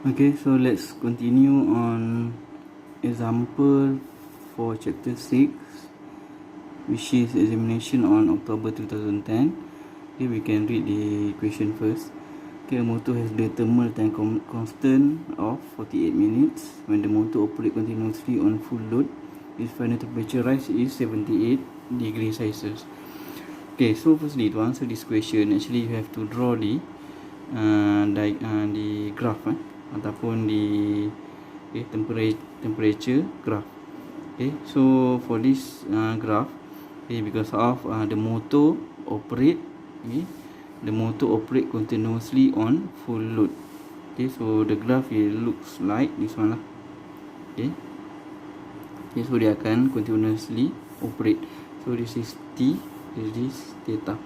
Okay, so let's continue on example for chapter 6, which is examination on October 2010. Okay, we can read the question first. Okay, a motor has the thermal time constant of 48 minutes. When the motor operates continuously on full load, its final temperature rise is 78 degrees Celsius. Okay, so firstly, to answer this question, actually you have to draw the graph ataupun di temperature graph. Okay, so for this graph, okay, because of the motor operate, okay, the motor operate continuously on full load. Okay, so the graph it looks like this one lah. Okay, okay, so dia akan continuously operate. So this is T, this is theta.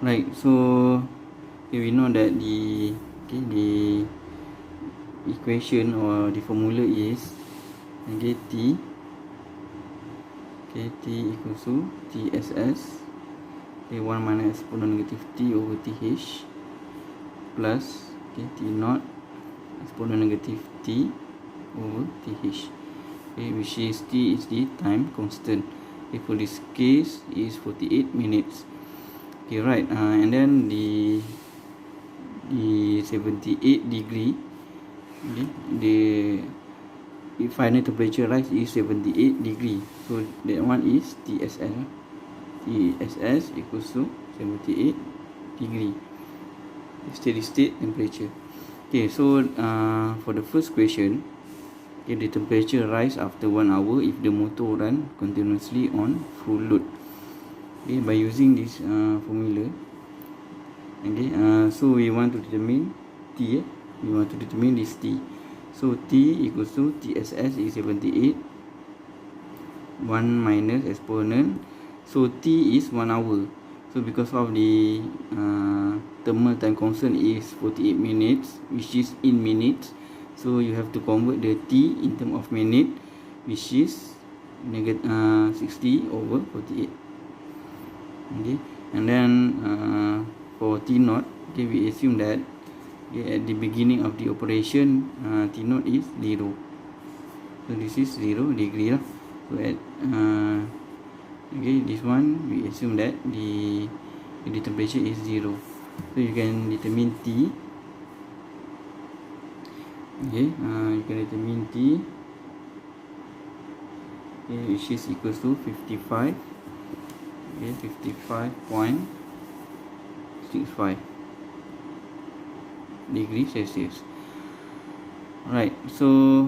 Right, so okay, we know that the equation or the formula is T equals to TSS 1 minus exponent negative T over TH plus T naught exponent negative T over TH, which is T is the time constant. Okay, for this case is 48 minutes. Okay, right, and then the 78 degree, okay, the final temperature rise is 78 degree, so that one is TSS. TSS equals to 78 degree, steady state temperature. Okay, so for the first question, okay, the temperature rise after 1 hour if the motor run continuously on full load. Okay, by using this formula, okay, so we want to determine T, we want to determine this T. So T equals to TSS is 78, 1 minus exponent, so T is 1 hour. So because of the thermal time constant is 48 minutes, which is in minutes, so you have to convert the T in term of minute, which is 60 over 48. Okay, and then for T naught, okay, we assume that, okay, at the beginning of the operation, T naught is 0. So this is 0 degree lah. So at okay, this one we assume that the temperature is 0. So you can determine T. Okay, you can determine T, okay, which is equals to 55. Okay, 55.65 degrees Celsius. Right, so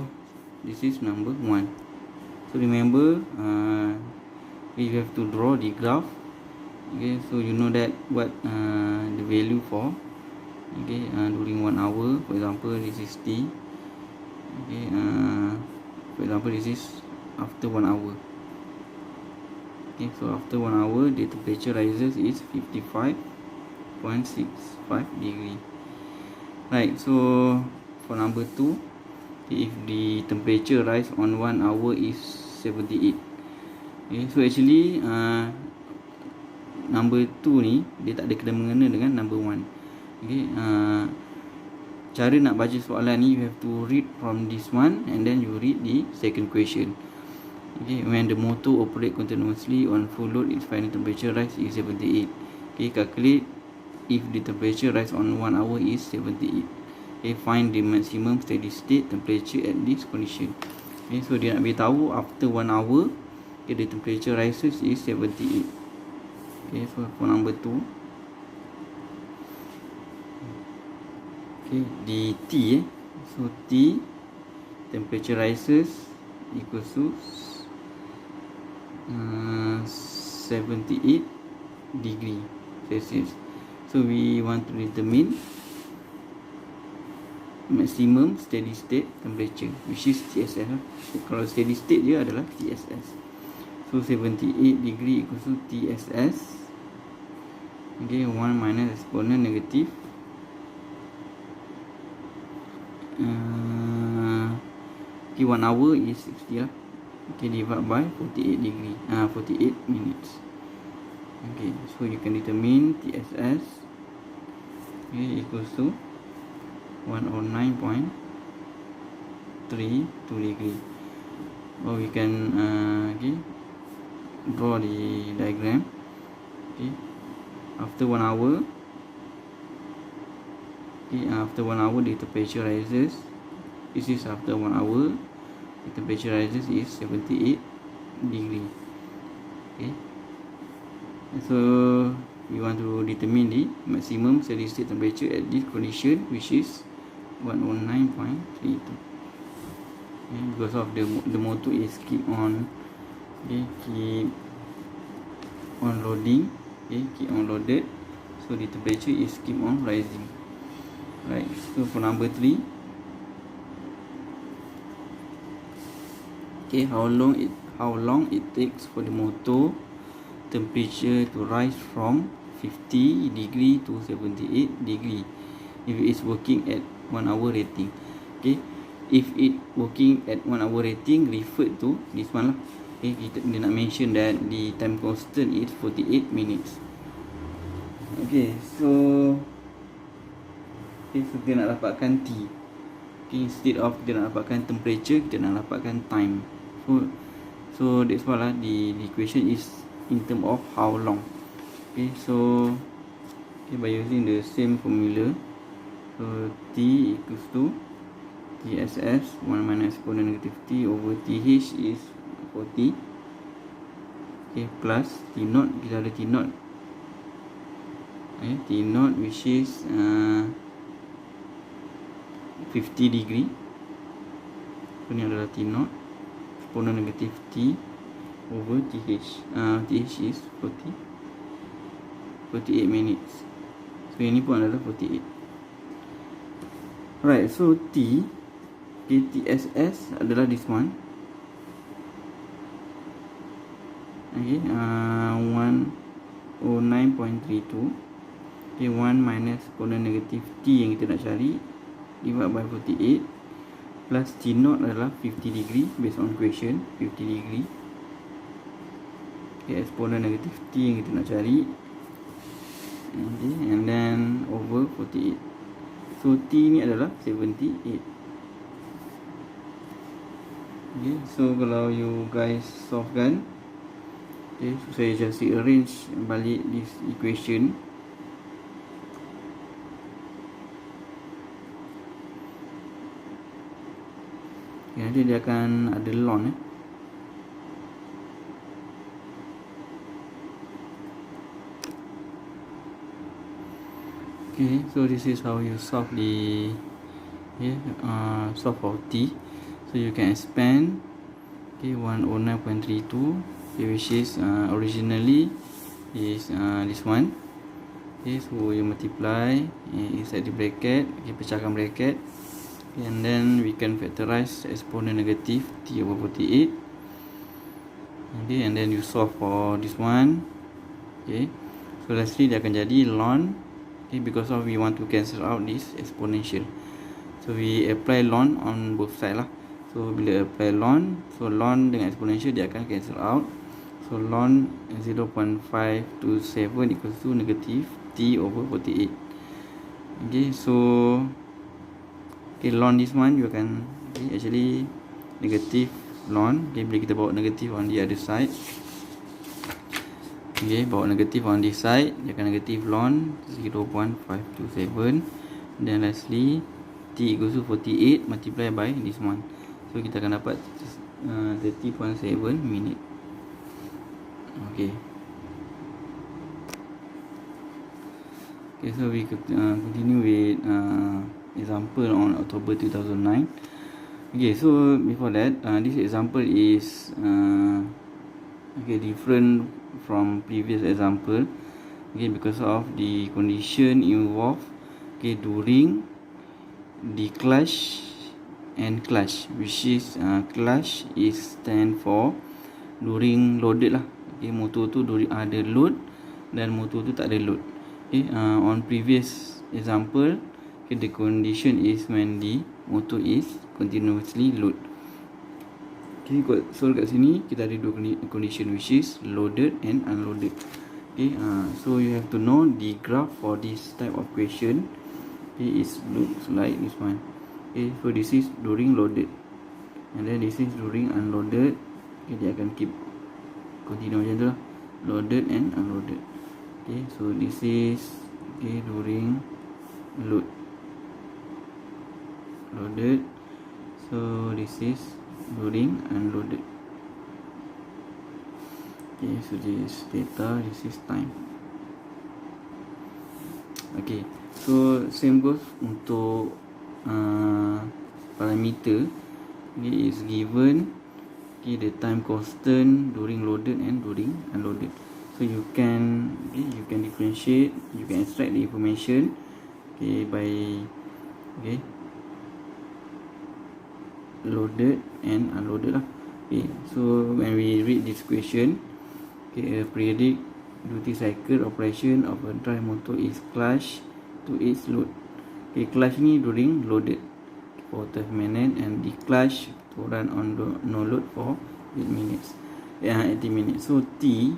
this is number 1. So remember, you have to draw the graph. Okay, so you know that what the value for, okay, during 1 hour. For example, this is T. Okay, for example, this is after 1 hour. Okay, so after 1 hour, the temperature rises is 55.65 degree. Right, so for number 2, if the temperature rise on 1 hour is 78. Okay, so actually number 2 ni dia tak ada kena-mengena dengan number 1. Okay, cara nak baca soalan ni, you have to read from this one and then you read the second question. Okay, when the motor operate continuously on full load, its final temperature rise is 78. Okay, calculate if the temperature rise on 1 hour is 78. Okay, find the maximum steady state temperature at this condition. Okay, so dia nak beritahu after 1 hour, okay, the temperature rises is 78. Okay, so for number 2, okay, the T, so T temperature rises equals to 78 degree Celsius. So we want to determine maximum steady state temperature, which is TSS. Kalau steady state dia adalah TSS. So 78 degree equals to TSS. Okay, 1 minus exponent negative 1 hour is 60 lah. Okay, divide by 48 degree, 48 minutes. Okay, so you can determine TSS, okay, equals to 109.5 3 2 degree. Or we can okay, draw the diagram. Okay, after 1 hour, okay, after 1 hour the temperature rises. This is after 1 hour, the temperature rises is 78 degree. Okay, so we want to determine the maximum steady state temperature at this condition, which is 109.32. Okay, because of the motor is keep on, okay, keep on loading, okay, keep on loaded, so the temperature is keep on rising. Right, so for number 3, okay, how long it takes for the motor temperature to rise from 50 degree to 78 degree if it is working at 1 hour rating. Okay, if it working at 1 hour rating, refer to this one lah. Okay, dia nak mention that the time constant is 48 minutes. Okay, so kita nak dapatkan T. Okay, instead of kita nak dapatkan temperature, kita nak dapatkan time. So that's why lah, the equation is in term of how long. Okay, so okay, by using the same formula, so T equals to TSS 1 minus exponent negative T over TH is 40. Okay, plus T naught, kita ada T naught. Okay, T naught which is 50 degree. So ni adalah T naught, exponent negative T over TH. TH is 48 minutes. So ini pun adalah 48. Right, so T, okay, TSS adalah this one. Okay, 109.32. Okay, 1 minus exponent negative T yang kita nak cari divided by 48 plus T naught adalah 50 degree based on question 50 degree. Okay, exponent negative T yang kita nak cari, okay, and then over 48. So T ni adalah 78. Okay, so kalau you guys solve kan, okay, so saya just arrange balik this equation. Okay, nanti dia akan ada ln Okay, so this is how you solve the solve for T. So you can expand, okay, 109.32, okay, which is originally is this one. Okay, so you multiply inside the bracket, okay, pecahkan bracket, okay, and then we can factorize exponent negative T over 48. Okay, and then you solve for this one. Okay, so lastly dia akan jadi ln. Okay, because of we want to cancel out this exponential, so we apply ln on both side lah. So bila apply ln, so ln dengan exponential dia akan cancel out. So ln 0.527 equals to negative T over 48. Okay, so okay, ln this one you akan, okay, actually negative ln. Okay, bila kita bawa negative on the other side, okay, bawa negatif on this side, dia akan negatif ln 0.527. Then lastly T equals to 48 multiply by this one. So kita akan dapat 30.7 minute. Okay. Okay, so we continue with example on October 2009. Okay, so before that, this example is okay, different from previous example, okay, because of the condition involved, okay, during the clutch and clutch, which is clutch is stand for during loaded lah. Okay, motor tu during ada load dan motor tu tak ada load. Okay, on previous example, okay, the condition is when the motor is continuously load. Okay, so kat sini kita ada dua condition, which is loaded and unloaded. Okay, so you have to know the graph for this type of question. Okay, it looks like this one. Okay, so this is during loaded. and then this is during unloaded. Okay, dia akan keep continue macam tu lah, loaded and unloaded. Okay, so this is okay during loaded, so this is during unloaded. Okay, so this is data, this is time. Okay, so same goes untuk parameter. Okay, is given okay the time constant during loaded and during unloaded. So you can differentiate, you can extract the information okay by loaded and unloaded lah. Okay, so when we read this question, okay, a periodic duty cycle operation of a drive motor is clutch to its load. Okay, clutch ni during loaded for 12 minutes and declutch to run on no load for 8 minutes. 80 minutes. So T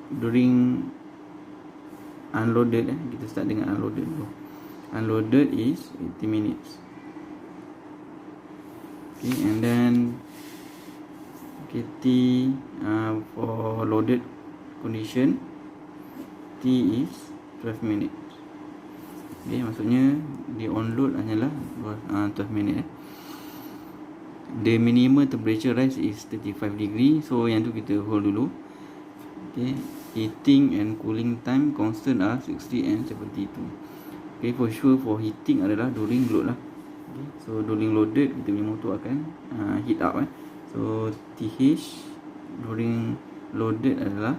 during unloaded, kita start dengan unloaded dulu. Unloaded is 80 minutes. Okay, and then okay, T for loaded condition, T is 12 minutes. Okay, maksudnya di on load hanyalah 12 minit. The minimum temperature rise is 35 degree. So yang tu kita hold dulu. Okay, heating and cooling time constant are 60 and 72. Okay, for sure for heating adalah during load lah. Okay, so during loaded kita punya motor akan heat up So TH during loaded adalah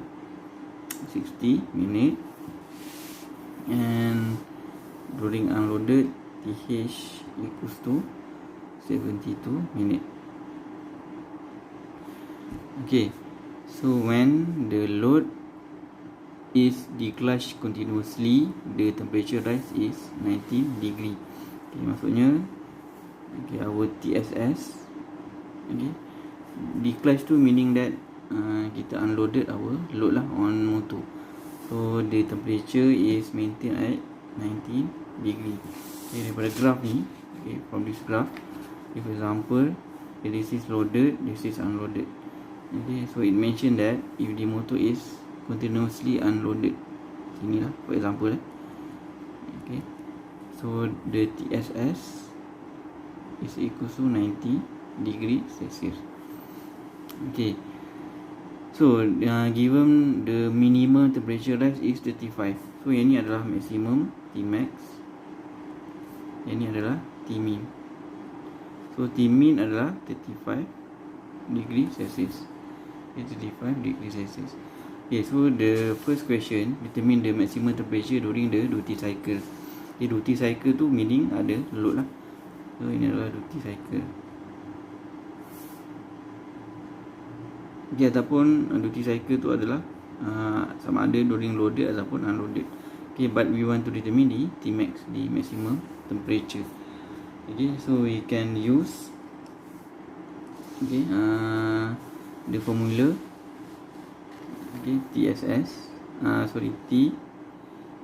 60 minit, and during unloaded TH equals to 72 minit. Okay, so when the load is declutched continuously, the temperature rise is 19 degree. Okay, maksudnya okay, our TSS okay, declutched tu meaning that kita unloaded our load lah on motor. So the temperature is maintained at 19 degree. Okay, daripada graph ni, okay, from this graph, okay, for example, okay, this is loaded, this is unloaded. Okay, so it mentioned that if the motor is continuously unloaded, sini lah for example okay, so the TSS is equal to 90 degree Celsius. Okay, so given the minimum temperature rise is 35. So yang ni adalah maximum Tmax, yang ni adalah Tmin. So Tmin adalah 35 degree Celsius. 35 degree Celsius. Okay, so the first question, determine the maximum temperature during the duty cycle. Okay, duty cycle tu meaning ada load lah. So ini adalah duty cycle. Okay, ataupun duty cycle tu adalah sama ada during loaded ataupun unloaded. Okay, but we want to determine the Tmax, the maximum temperature. Okay, so we can use okay, the formula. Okay, TSS T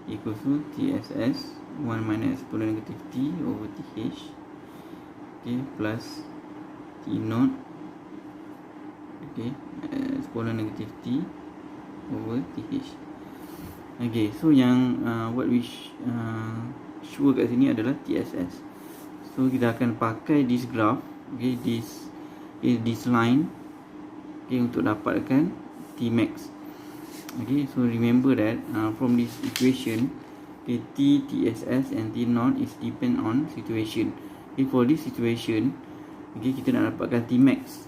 equals to TSS 1 minus exponent negative T over TH, okay, plus T0, okay, exponent negative T over TH. Okay, so yang what we show kat sini adalah TSS. So kita akan pakai this graph, okay, this line, okay, untuk dapatkan Tmax. Okay, so remember that from this equation, okay, T, TSS and T0 is depend on situation. Okay, for this situation, okay, kita nak dapatkan Tmax.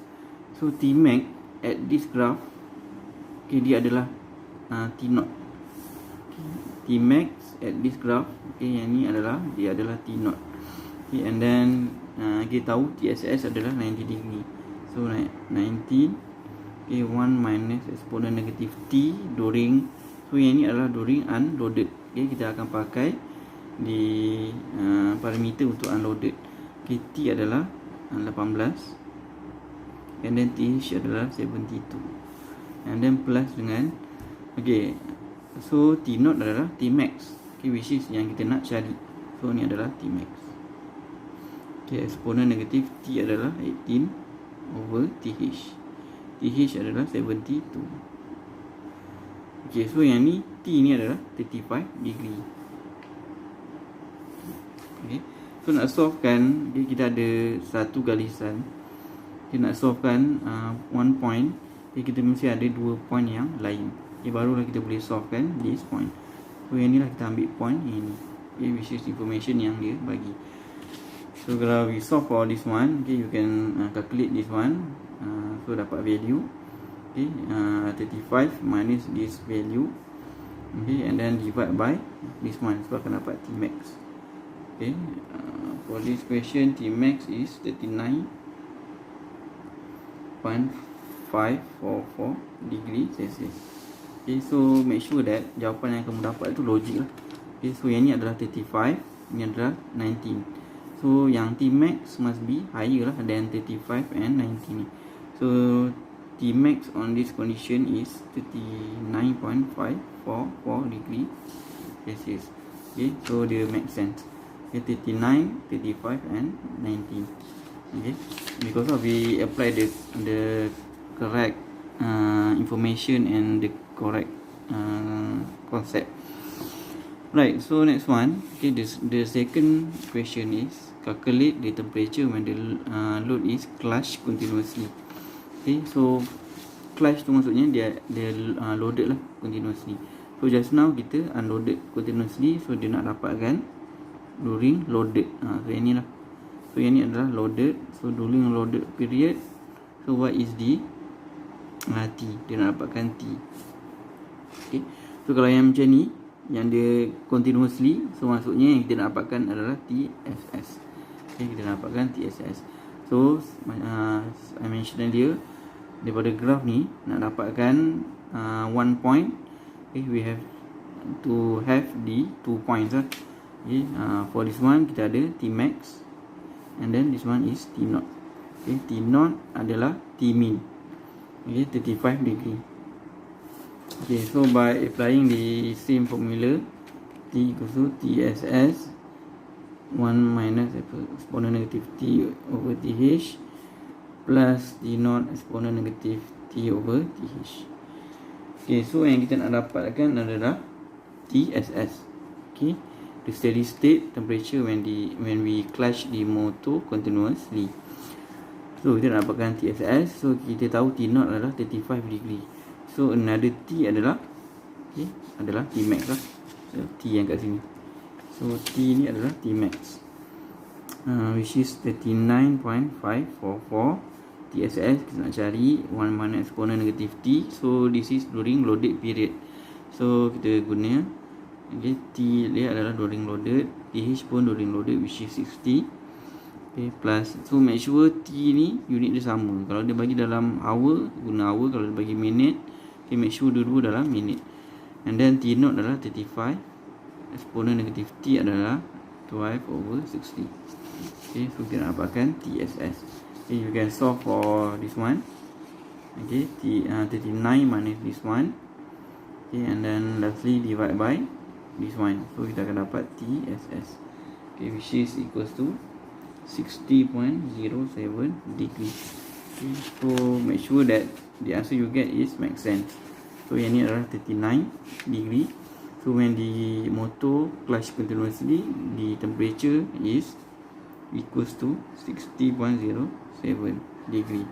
So Tmax at this graph, okay, dia adalah T0. Okay, Tmax at this graph, okay, yang ni adalah dia adalah T0. Okay, and then kita tahu TSS adalah 90 degree. So 90, okay, 1 minus exponent negative T during, so yang ni adalah during unloaded. Okay, kita akan pakai di parameter untuk unloaded. Okay, T adalah 18, and then TH adalah 72, and then plus dengan okay, so T0 adalah Tmax, okay, which is yang kita nak cari. So ni adalah Tmax. Okay, exponent negative T adalah 18 over TH. TH adalah 72. Okay, so yang ni T ni adalah 35 degree. Okay, so nak solve kan, okay, kita ada satu galisan. Okay, nak solve kan one point, okay, kita mesti ada dua point yang lain. Okay, barulah kita boleh solve kan this point. So yang ni lah kita ambil point ini, okay, which is information yang dia bagi. So kalau we solve for this one, okay, you can calculate this one. So dapat value, okay, 35 minus this value, okay, and then divide by this one, so akan dapat T max. Okay, for this question T max is 39.544 degree Celsius. Okay, so make sure that jawapan yang kamu dapat itu logik lah. Okay, so yang ni adalah 35, ini adalah 19. So yang T max must be higher lah than 35 and 19 ni. So T max on this condition is 39.544 degree Celsius. Okay, so dia make sense. Okay, 39, 35 and 19. Okay, because of we apply the correct information and the correct concept. Right, so next one, okay, the second question is calculate the temperature when the load is clutched continuously. Okay, so clutch tu maksudnya dia loaded lah continuously. So just now kita unloaded continuously, so dia nak dapatkan during loaded. So yang ni lah. So yang ni adalah loaded. So during loaded period, so what is the T? Dia nak dapatkan T. Okay, so kalau yang macam ni, yang dia continuously, so maksudnya yang kita nak dapatkan adalah TSS. Okay, kita nak dapatkan TSS. So I mentioned earlier, daripada graph ni nak dapatkan one point, okay, we have to have the 2 points lah. Okay, for this one kita ada T max, and then this one is T naught. Okay, T naught adalah T min. Okay, 35 degree. Okay, so by applying the same formula, T equals to TSS 1 minus exponent negative T over TH plus T naught exponent negative T over TH. Okay, so yang kita nak dapatkan adalah TSS. Okay, the steady state temperature when we clutch the motor continuously. So kita nak dapatkan TSS. So kita tahu T naught adalah 35 degree. So another T adalah, okay, adalah T max lah. So T yang kat sini. So T ni adalah T max, which is 39.544 TSS. Kita nak cari 1 minus exponent negative T. So this is during loaded period. So kita guna, okay, T dia adalah during loaded, TH pun during loaded, which is 60. Okay, plus, so make sure T ni unit dia sama. Kalau dia bagi dalam hour, guna hour. Kalau dia bagi minute, okay, make sure dua-dua dalam minute. And then T naught adalah 35, exponent negative T adalah 12 over 60. Okay, so kita nak dapatkan TSS. Okay, you can solve for this one. Okay, 39 minus this one. Okay, and then lastly divide by this one. So kita akan dapat TSS. Okay, which is equals to 60.07 degree. Okay, so make sure that the answer you get is make sense. So yang ni adalah 39 degree. So when the motor clutch continuously, the temperature is equals to 60.07 degree.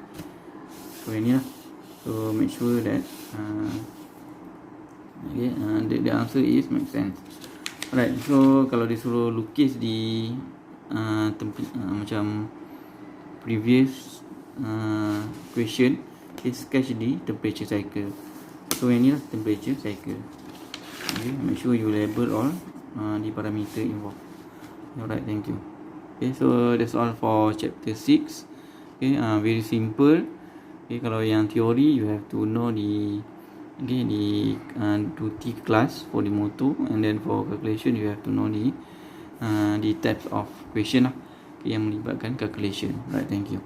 So yang ni lah. So make sure that okay, the answer is make sense. Alright, so kalau disuruh lukis di macam previous question, it's sketch the temperature cycle. So yang ni lah temperature cycle. Okay, make sure you label all the parameter involved. Alright, thank you. Okay, so that's all for chapter 6. Okay, very simple. Okay, kalau yang teori, you have to know the duty class for the motor, and then for calculation you have to know the types of question lah, yang melibatkan calculation. Right, thank you.